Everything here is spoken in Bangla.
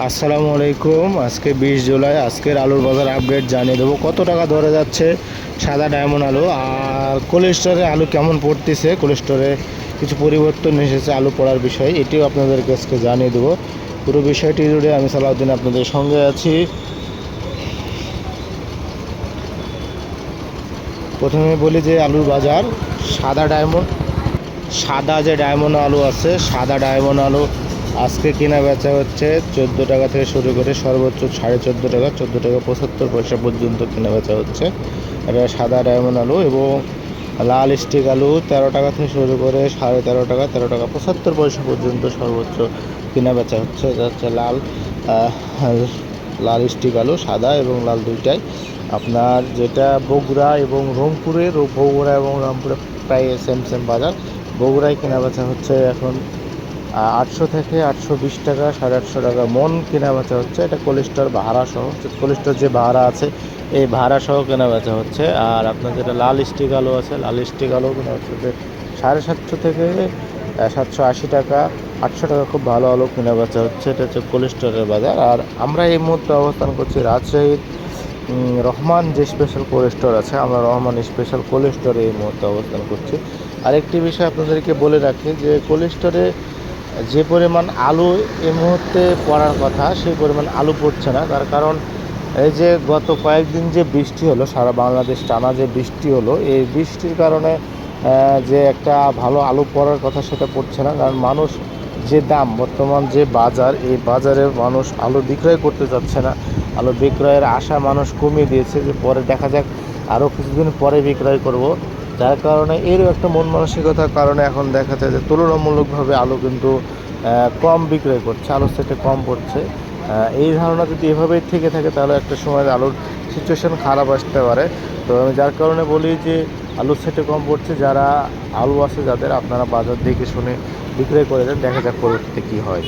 আসসালামু আলাইকুম। আজকে 20 জুলাই। আজকের আলুর বাজার আপডেট জানিয়ে দেবো কত টাকা ধরে যাচ্ছে সাদা ডায়মন্ড আলু, আর কোল্ড স্টোরে আলু কেমন পড়তেছে, কোল্ড স্টোরে কিছু পরিবর্তন এসেছে আলু পড়ার বিষয়, এটিও আপনাদেরকে আজকে জানিয়ে দেবো। পুরো বিষয়টি জুড়ে আমি সালাউদ্দিন আপনাদের সঙ্গে আছি। প্রথমে বলি যে আলুর বাজার সাদা ডায়মন্ড, সাদা যে ডায়মন্ড আলু আছে, সাদা ডায়মন্ড আলু আজকে কেনা বেচা হচ্ছে 14 টাকা থেকে শুরু করে সর্বোচ্চ 14.5 টাকা, 14 টাকা 75 পয়সা পর্যন্ত কেনা বেচা হচ্ছে। এটা সাদা ডায়মন্ড আলু। এবং লাল স্টিক আলু 13 টাকা থেকে শুরু করে 13.5 টাকা, 13 টাকা 75 পয়সা পর্যন্ত সর্বোচ্চ কেনা বেচা হচ্ছে। এটা হচ্ছে লাল স্টিক আলু, সাদা এবং লাল দুইটাই। আপনার যেটা বগুড়া এবং রংপুরের, বগুড়া এবং রংপুরে প্রায় সেম সেম বাজার। বগুড়ায় কেনা বেচা হচ্ছে এখন 800 থেকে 820 টাকা, 850 টাকা মন কেনা বেচা হচ্ছে। এটা কোলেস্টোর ভাড়া সহ, কোলেস্টোর যে ভাড়া আছে এই ভাড়া সহ কেনা বেচা হচ্ছে। আর আপনার যেটা লাল স্টিক আলু আছে, লাল স্টিক আলু কেনা হচ্ছে যে 750 থেকে 780 টাকা, 800 টাকা খুব ভালো আলু কেনা বেচা হচ্ছে। এটা হচ্ছে কোলেস্টোরের বাজার। আর আমরা এই মুহূর্তে অবস্থান করছি রাজশাহীর রহমান যে স্পেশাল কোল্ড স্টোর আছে, আমরা রহমান স্পেশাল কোল্ড স্টোরে এই মুহূর্তে অবস্থান করছি। আরেকটি বিষয় আপনাদেরকে বলে রাখি যে কোল্ড স্টোরে যে পরিমাণ আলু এই মুহূর্তে পড়ার কথা সেই পরিমাণ আলু পড়ছে না। তার কারণ এই যে গত কয়েকদিন যে বৃষ্টি হলো, সারা বাংলাদেশ টানা যে বৃষ্টি হলো, এই বৃষ্টির কারণে যে একটা ভালো আলু পড়ার কথা সেটা পড়ছে না। কারণ মানুষ যে দাম, বর্তমান যে বাজার, এই বাজারে মানুষ আলু বিক্রয় করতে যাচ্ছে না। আলু বিক্রয়ের আশা মানুষ কমিয়ে দিয়েছে যে পরে দেখা যাক, আরও কিছুদিন পরে বিক্রয় করব। যার কারণে এরও একটা মন মানসিকতার কারণে এখন দেখা যায় যে তুলনামূলকভাবে আলু কিন্তু কম বিক্রয় করছে, আলুর সেটে কম পড়ছে। এই ধারণা যদি এভাবেই থেকে থাকে তাহলে একটা সময় আলুর সিচুয়েশান খারাপ আসতে পারে। তো আমি যার কারণে বলি যে আলুর সেটে কম পড়ছে, যারা আলু আছে যাদের, আপনারা বাজার দেখে শুনে বিক্রয় করে দেন, দেখা যাক পরবর্তীতে কী হয়।